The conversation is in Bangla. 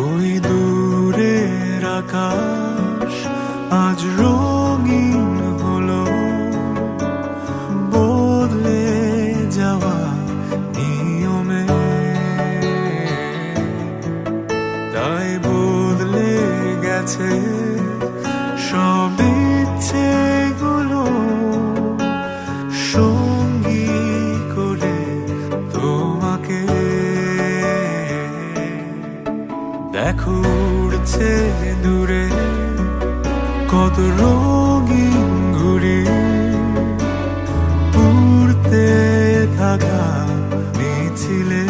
ওই দূরের আকাশ আজ রঙিন হলো, বদলে যাওয়া নিয়মে। তাই বদলে গেছে সব ইচ্ছেগুলো, সঙ্গী করে তোমাকে। দেখো উড়ছে দূরে কত রঙিন ঘুড়ি, উড়তে থাকা মিছিলে।